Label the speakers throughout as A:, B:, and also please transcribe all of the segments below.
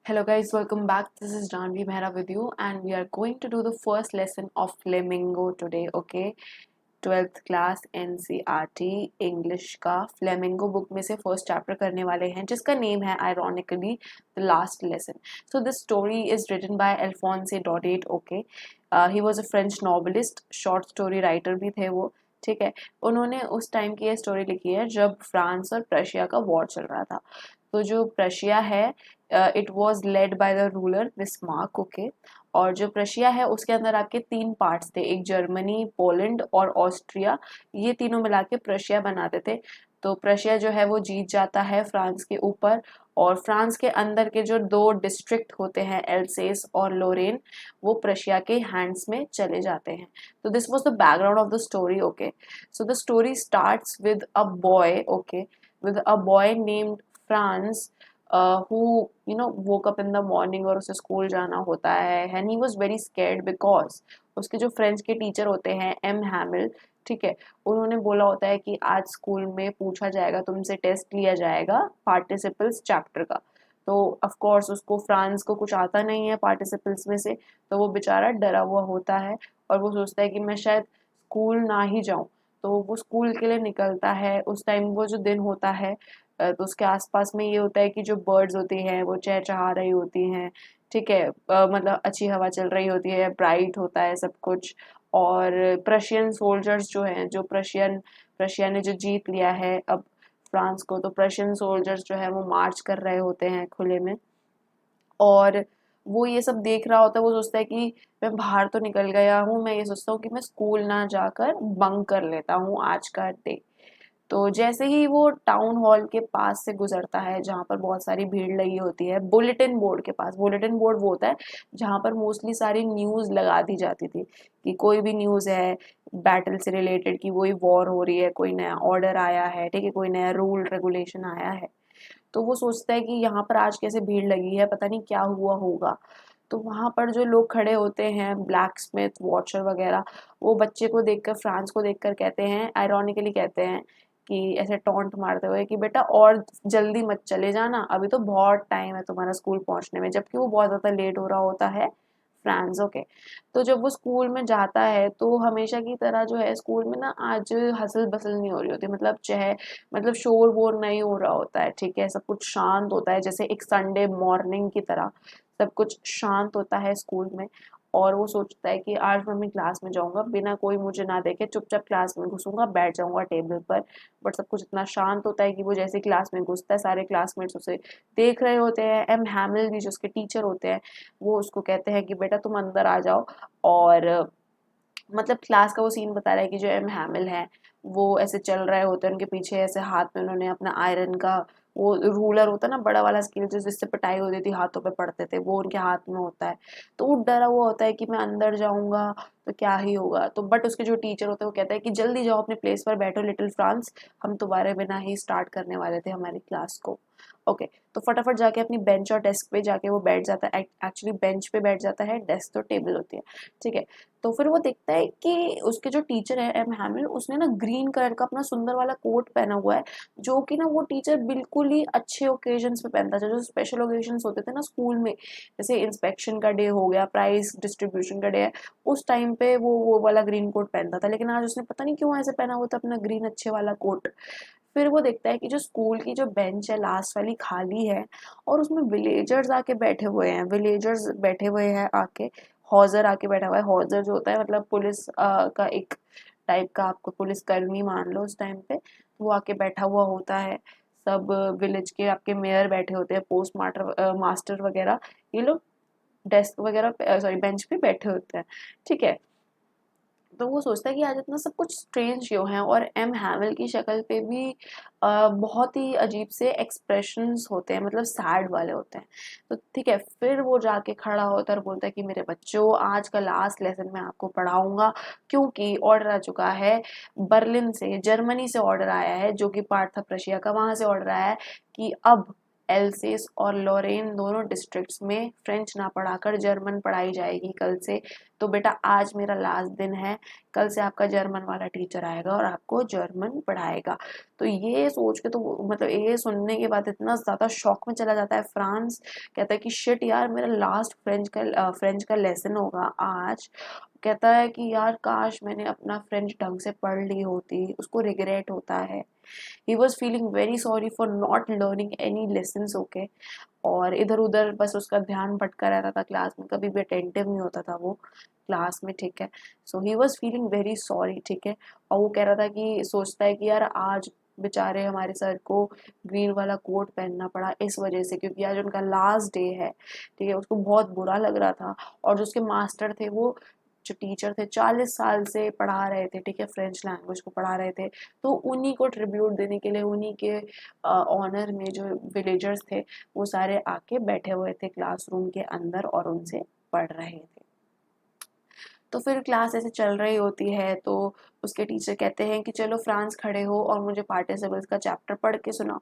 A: Hello guys, welcome back. This is Janvi Mehra with you and we are going to do the first lesson of Flamingo today, okay? 12th class NCERT English का Flamingo book में से first chapter करने वाले हैं जिसका name है ironically The Last Lesson. So this story is written by Alphonse Daudet, okay? He was a French novelist, short story writer भी थे वो, ठीक है। उन्होंने उस टाइम की ये स्टोरी लिखी है जब फ्रांस और प्रशिया का वॉर चल रहा था। तो जो प्रशिया है it was led by the ruler Bismarck, okay. और जो प्रशिया है उसके अंदर आपके 3 पार्ट्स थे, एक जर्मनी, पोलैंड और ऑस्ट्रिया, ये तीनों मिला के प्रशिया बनाते थे। तो प्रशिया जो है वो जीत जाता है फ्रांस के ऊपर, और फ्रांस के अंदर के जो 2 डिस्ट्रिक्ट होते हैं एल्सेस और लोरेन, वो प्रशिया के हैंड्स में चले जाते हैं। तो this was the background of the story, okay. So the story starts with a boy, okay, with a boy named France who woke up in the morning और उसे स्कूल जाना होता है and he was very scared because उसके जो French के teacher होते हैं एम हैमिल, ठीक है, उन्होंने बोला होता है कि आज स्कूल में पूछा जाएगा, तुमसे टेस्ट लिया जाएगा पार्टिसिपल्स चैप्टर का। तो ऑफ कोर्स उसको फ्रांस को कुछ आता नहीं है पार्टिसिपल्स में से, तो वो बेचारा डरा हुआ होता है और वो सोचता है कि मैं शायद स्कूल ना ही जाऊं। तो वो स्कूल के लिए निकलता है। उस टाइम वो जो दिन होता है तो उसके आसपास में ये होता है कि जो बर्ड्स होती हैं वो चहचहा रही होती हैं, ठीक है, मतलब अच्छी हवा चल रही होती है, ब्राइट होता है सब कुछ। और प्रशियन सोल्जर्स जो हैं, जो प्रशिया ने जो जीत लिया है अब फ्रांस को, तो प्रशियन सोल्जर्स जो है वो मार्च कर रहे होते हैं खुले में। और वो ये सब देख रहा होता है, वो सोचता है कि मैं बाहर तो निकल गया हूँ, मैं ये सोचता हूँ कि मैं स्कूल ना जाकर बंक कर लेता हूँ आज का डे। तो जैसे ही वो टाउन हॉल के पास से गुजरता है जहाँ पर बहुत सारी भीड़ लगी होती है, बुलेटिन बोर्ड के पास, बुलेटिन बोर्ड वो होता है जहाँ पर मोस्टली सारी न्यूज़ लगा दी जाती थी कि कोई भी न्यूज़ है बैटल से रिलेटेड, कि वही वॉर हो रही है, कोई नया ऑर्डर आया है, ठीक है, कोई नया रूल रेगुलेशन आया है। तो वो सोचता है कि यहाँ पर आज कैसे भीड़ लगी है, पता नहीं क्या हुआ होगा। तो वहाँ पर जो लोग खड़े होते हैं, ब्लैक स्मिथ, वॉचर वगैरह, वो बच्चे को देखकर, फ्रांस को देखकर कहते हैं, आयरॉनिकली कहते हैं कि ऐसे टॉन्ट मारते हुए कि बेटा और जल्दी मत चले जाना, अभी तो बहुत टाइम है तुम्हारा स्कूल पहुंचने में, जबकि वो बहुत ज़्यादा लेट हो रहा होता है फ्रांस, ओके। तो जब वो स्कूल में जाता है तो हमेशा की तरह जो है स्कूल में ना आज हसल बसल नहीं हो रही होती, मतलब शोर वोर नहीं हो रहा होता है, ठीक है, सब कुछ शांत होता है जैसे एक संडे मॉर्निंग की तरह सब कुछ शांत होता है स्कूल में। और वो सोचता है कि आज मैं अपनी क्लास में जाऊंगा, बिना कोई मुझे ना देखे चुपचाप क्लास में घुसूंगा, बैठ जाऊंगा टेबल पर। बट सब कुछ इतना शांत होता है कि वो जैसे क्लास में घुसता है सारे क्लासमेट्स उसे देख रहे होते हैं। एम हैमिल भी जो उसके टीचर होते हैं वो उसको कहते हैं कि बेटा तुम अंदर आ जाओ। और मतलब क्लास का वो सीन बता रहा है कि जो एम हैमिल है वो ऐसे चल रहे होते हैं, उनके पीछे ऐसे हाथ में उन्होंने अपना आयरन का वो रूलर होता है ना, बड़ा वाला स्केल जिससे पिटाई होती थी, हाथों पे पड़ते थे, वो उनके हाथ में होता है। तो वो डरा हुआ होता है कि मैं अंदर जाऊंगा तो क्या ही होगा। तो बट उसके जो टीचर होते हैं वो कहता है कि जल्दी जाओ अपने प्लेस पर बैठो लिटिल फ्रांस, हम तुम्हारे बिना ही स्टार्ट करने वाले थे हमारी क्लास को, ओके। तो फटाफट जाके अपनी बेंच और डेस्क पे जाके वो बैठ जाता है, एक्चुअली बेंच पे बैठ जाता है, डेस्क तो टेबल होती है, ठीक है। तो फिर वो देखता है कि उसके जो टीचर है एम हैमिल, उसने ना ग्रीन कलर का अपना सुंदर वाला कोट पहना हुआ है, जो कि ना वो टीचर बिल्कुल ही अच्छे ओकेजन्स पे पहनता था, जो स्पेशल ओकेजन्स होते थे ना स्कूल में, जैसे इंस्पेक्शन का डे हो गया, प्राइज डिस्ट्रीब्यूशन का डे है, उस टाइम पे वो वाला ग्रीन कोट पहनता था। लेकिन आज उसने पता नहीं क्यों ऐसे पहना हुआ था अपना ग्रीन अच्छे वाला कोट। फिर वो देखता है कि जो स्कूल की जो बेंच है लास्ट वाली खाली है, और उसमें विलेजर्स आके बैठे हुए हैं, विलेजर्स बैठे हुए हैं आके, हॉजर आके बैठा हुआ है। हॉजर जो होता है मतलब पुलिस का एक टाइप का, आपको पुलिस कर्मी मान लो उस टाइम पे, तो वो आके बैठा हुआ होता है। सब विलेज के आपके मेयर बैठे होते हैं, पोस्ट मास्टर मास्टर वगैरह, ये लोग डेस्क वगैरह सॉरी बेंच पे बैठे होते हैं, ठीक है। तो वो सोचता है कि आज इतना सब कुछ स्ट्रेंज क्यों है, और एम हैमिल की शक्ल पे भी बहुत ही अजीब से एक्सप्रेशंस होते हैं, मतलब सैड वाले होते हैं। तो ठीक है, फिर वो जाके खड़ा होता है और बोलता है कि मेरे बच्चों, आज का लास्ट लेसन मैं आपको पढ़ाऊंगा, क्योंकि ऑर्डर आ चुका है बर्लिन से, जर्मनी से ऑर्डर आया है, जो कि पार्ट था प्रशिया का, वहां से ऑर्डर आया है कि अब एल्सेस और लॉरेन दोनों डिस्ट्रिक्ट्स में फ्रेंच ना पढ़ाकर जर्मन पढ़ाई जाएगी कल से, तो बेटा आज मेरा लास्ट दिन है, कल से आपका जर्मन वाला टीचर आएगा और आपको जर्मन पढ़ाएगा। तो ये सोच के तो मतलब ये सुनने के बाद इतना ज़्यादा शॉक में चला जाता है फ्रांस। कहता है कि शिट यार, मेरा लास्ट फ्रेंच का लेसन होगा आज। कहता है कि यार काश मैंने अपना फ्रेंच ढंग से पढ़ ली होती, उसको रिग्रेट होता है। ही was feeling very sorry for not learning any lessons, okay. और इधर उधर बस उसका ध्यान भटका रहता था क्लास में, कभी भी अटेंटिव नहीं होता था वो क्लास में, ठीक है। So he was feeling very sorry, ठीक है। और वो कह रहा था कि सोचता है कि यार आज बेचारे हमारे सर को ग्रीन वाला कोट पहनना पड़ा इस वजह से, क्योंकि आज उनका लास्ट डे है, ठीक है। उसको बहुत बुरा लग रहा था। और जो उसके मास्टर थे, वो जो टीचर थे 40 साल से पढ़ा रहे थे, ठीक है, फ्रेंच लैंग्वेज को पढ़ा रहे थे। तो उन्हीं को ट्रिब्यूट देने के लिए, उन्हीं के ऑनर में जो विलेजर्स थे वो सारे आके बैठे हुए थे क्लासरूम के अंदर और उनसे पढ़ रहे थे। तो फिर क्लास ऐसे चल रही होती है तो उसके टीचर कहते हैं कि चलो फ्रांस खड़े हो और मुझे पार्टिसिपल्स का चैप्टर पढ़ के सुनाओ।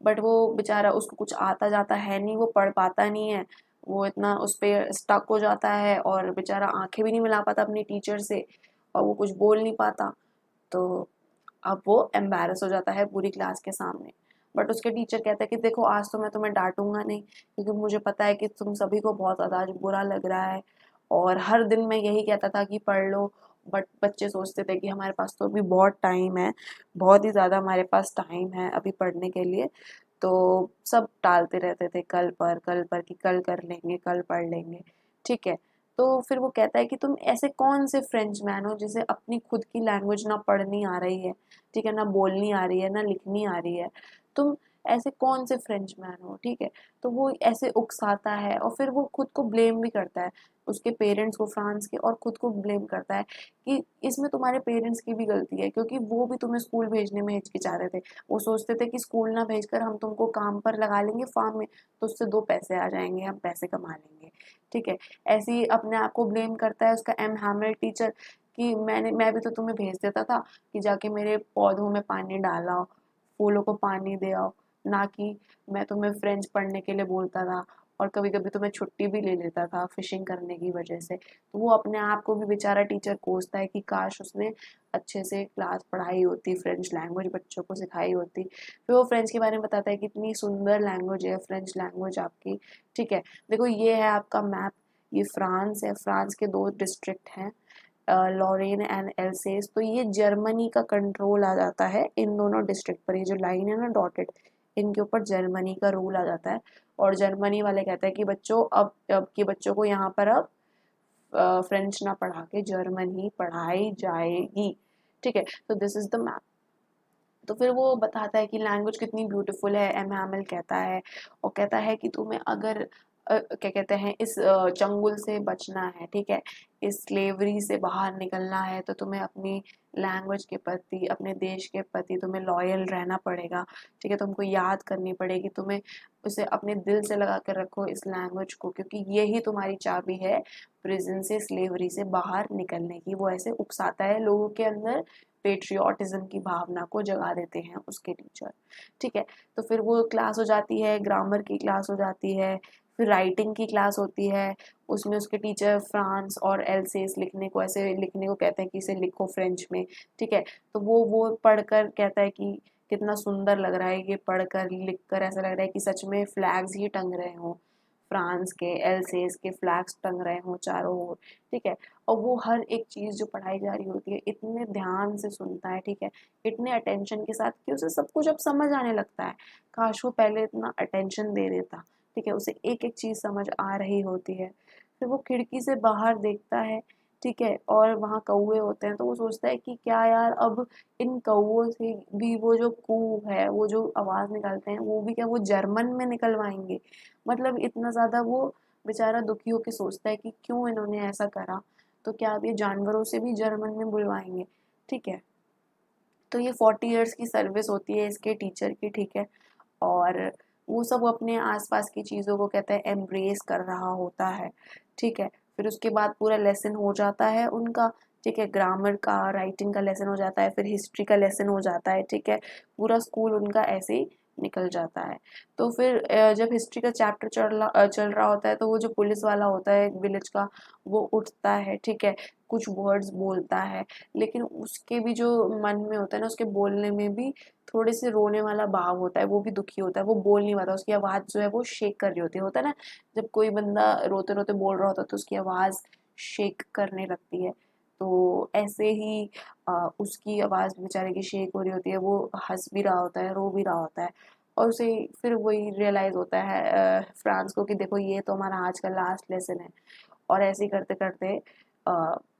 A: बट वो बेचारा, उसको कुछ आता जाता है नहीं, वो पढ़ पाता नहीं है। वो इतना उस पर स्टक हो जाता है और बेचारा आंखें भी नहीं मिला पाता अपनी टीचर से, और वो कुछ बोल नहीं पाता। तो अब वो एम्बैरस हो जाता है पूरी क्लास के सामने। बट उसके टीचर कहते हैं कि देखो आज तो मैं तुम्हें डांटूंगा नहीं, क्योंकि मुझे पता है कि तुम सभी को बहुत ज़्यादा आज बुरा लग रहा है, और हर दिन मैं यही कहता था कि पढ़ लो। बट बच्चे सोचते थे कि हमारे पास तो अभी बहुत टाइम है, बहुत ही ज़्यादा हमारे पास टाइम है अभी पढ़ने के लिए। तो सब टालते रहते थे कल पर कि कल कर लेंगे, कल पढ़ लेंगे, ठीक है। तो फिर वो कहता है कि तुम ऐसे कौन से फ्रेंच मैन हो जिसे अपनी खुद की लैंग्वेज ना पढ़नी आ रही है, ठीक है, ना बोलनी आ रही है, ना लिखनी आ रही है। तुम ऐसे कौन से फ्रेंच मैन हो, ठीक है। तो वो ऐसे उकसाता है और फिर वो खुद को ब्लेम भी करता है, उसके पेरेंट्स को फ्रांस के, और खुद को ब्लेम करता है कि इसमें तुम्हारे पेरेंट्स की भी गलती है, क्योंकि वो भी तुम्हें स्कूल भेजने में हिचकिचा रहे थे। वो सोचते थे कि स्कूल ना भेजकर हम तुमको काम पर लगा लेंगे फार्म में, तो उससे 2 पैसे आ जाएंगे, हम पैसे कमा लेंगे, ठीक है। ऐसे ही अपने आप को ब्लेम करता है उसका एम हैमल टीचर कि मैं भी तो तुम्हें भेज देता था कि जाके मेरे पौधों में पानी डालाओ, फूलों को पानी दे आओ, ना कि मैं तुम्हें फ्रेंच पढ़ने के लिए बोलता था, और कभी कभी तो मैं छुट्टी भी ले लेता था फिशिंग करने की वजह से। तो वो अपने आप को भी बेचारा टीचर कोसता है कि काश उसने अच्छे से क्लास पढ़ाई होती, फ्रेंच लैंग्वेज बच्चों को सिखाई होती। फिर वो फ्रेंच के बारे में बताता है कि इतनी सुंदर लैंग्वेज है फ्रेंच लैंग्वेज आपकी, ठीक है। देखो ये है आपका मैप, ये फ्रांस है, फ्रांस के 2 डिस्ट्रिक्ट हैं, लॉरेन एंड एल्सेस। तो ये जर्मनी का कंट्रोल आ जाता है इन दोनों डिस्ट्रिक्ट पर, ये जो लाइन है ना डॉटेड, इनके ऊपर जर्मनी का रूल आ जाता है। और जर्मनी वाले कहते हैं कि बच्चों अब के बच्चों को यहाँ पर अब फ्रेंच ना पढ़ा के जर्मन ही पढ़ाई जाएगी, ठीक है। तो दिस इज द मैप। तो फिर वो बताता है कि लैंग्वेज कितनी ब्यूटीफुल है, एम हैमिल कहता है। और कहता है कि तुम्हें अगर क्या कहते हैं इस चंगुल से बचना है, ठीक है, इस स्लेवरी से बाहर निकलना है, तो तुम्हें अपनी लैंग्वेज के प्रति, अपने देश के प्रति तुम्हें लॉयल रहना पड़ेगा, ठीक है। तुमको याद करनी पड़ेगी, तुम्हें उसे अपने दिल से लगा कर रखो इस लैंग्वेज को, क्योंकि यही तुम्हारी चाबी है प्रिजन से, स्लेवरी से बाहर निकलने की। वो ऐसे उकसाता है लोगों के अंदर, पेट्रियोटिज्म की भावना को जगा देते हैं उसके टीचर, ठीक है। तो फिर वो क्लास हो जाती है, ग्रामर की क्लास हो जाती है, फिर राइटिंग की क्लास होती है। उसमें उसके टीचर फ्रांस और एल्सेस लिखने को, ऐसे लिखने को कहते हैं कि इसे लिखो फ्रेंच में, ठीक है। तो वो पढ़कर कहता है कि कितना सुंदर लग रहा है ये, पढ़कर लिखकर ऐसा लग रहा है कि सच में फ्लैग्स ही टंग रहे हों, फ्रांस के, एल्सेस के फ्लैग्स टंग रहे हों चारों ओर, ठीक है। और वो हर एक चीज़ जो पढ़ाई जा रही होती है इतने ध्यान से सुनता है, ठीक है, इतने अटेंशन के साथ कि उसे सब कुछ अब समझ आने लगता है। काश वो पहले इतना अटेंशन दे देता, ठीक है, उसे एक एक चीज़ समझ आ रही होती है। फिर वो खिड़की से बाहर देखता है, ठीक है, और वहाँ कौवे होते हैं। तो वो सोचता है कि क्या यार, अब इन कौवों से भी वो जो कू है, वो जो आवाज़ निकालते हैं, वो भी क्या वो जर्मन में निकलवाएंगे। मतलब इतना ज़्यादा वो बेचारा दुखी होकर सोचता है कि क्यों इन्होंने ऐसा करा, तो क्या अब ये जानवरों से भी जर्मन में बुलवाएंगे, ठीक है। तो ये 40 ईयर्स की सर्विस होती है इसके टीचर की, ठीक है। और वो सब अपने आसपास की चीज़ों को कहते हैं एम्ब्रेस कर रहा होता है, ठीक है। फिर उसके बाद पूरा लेसन हो जाता है उनका, ठीक है, ग्रामर का, राइटिंग का लेसन हो जाता है, फिर हिस्ट्री का लेसन हो जाता है, ठीक है। पूरा स्कूल उनका ऐसे ही निकल जाता है। तो फिर जब हिस्ट्री का चैप्टर चल रहा होता है तो वो जो पुलिस वाला होता है विलेज का, वो उठता है, ठीक है, कुछ वर्ड्स बोलता है, लेकिन उसके भी जो मन में होता है ना, उसके बोलने में भी थोड़े से रोने वाला भाव होता है, वो भी दुखी होता है, वो बोल नहीं पाता, उसकी आवाज़ जो है वो शेक कर रही होती है। होता है ना जब कोई बंदा रोते रोते बोल रहा होता है तो उसकी आवाज़ शेक करने लगती है। तो ऐसे ही उसकी आवाज़ बेचारे की शेक हो रही होती है, वो हंस भी रहा होता है, रो भी रहा होता है, और उसे फिर वही रियलाइज़ होता है फ्रांस को कि देखो ये तो हमारा आज का लास्ट लेसन है। और ऐसे ही करते करते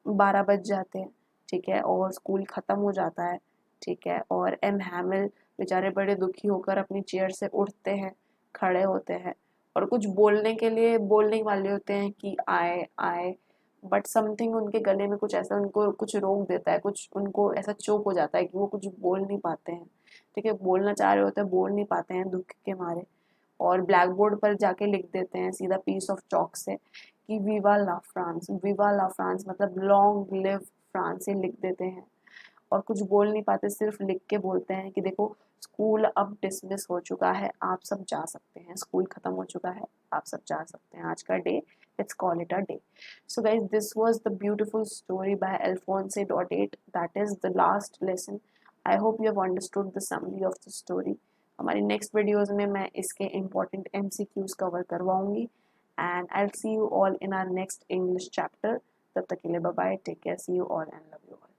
A: 12 बज जाते हैं, ठीक है, और स्कूल ख़त्म हो जाता है, ठीक है, और एम हैमिल बेचारे बड़े दुखी होकर अपनी चेयर से उठते हैं, खड़े होते हैं, और कुछ बोलने के लिए बोलने वाले होते हैं कि आए आए, बट समथिंग उनके गले में कुछ ऐसा उनको कुछ रोक देता है, कुछ उनको ऐसा चोक हो जाता है कि वो कुछ बोल नहीं पाते हैं, ठीक है, बोलना चाह रहे होते हैं, बोल नहीं पाते हैं दुख के मारे, और ब्लैक बोर्ड पर जाके लिख देते हैं सीधा पीस ऑफ चॉक से कि विवा ला फ्रांस, विवा ला फ्रांस मतलब लॉन्ग लिव फ्रांस, ये लिख देते हैं। और कुछ बोल नहीं पाते, सिर्फ लिख के बोलते हैं कि देखो स्कूल अब डिसमिस हो चुका है, आप सब जा सकते हैं, स्कूल खत्म हो चुका है, आप सब जा सकते हैं, आज का day let's call it a day. So guys, this was the beautiful story by Alphonse Daudet, that is the last lesson. I hope you have understood the summary of the story. हमारी next videos में मैं इसके important MCQs cover करवाऊंगी, and I will see you all in our next English chapter. तब तक के लिए bye bye, take care, see you all and love you all.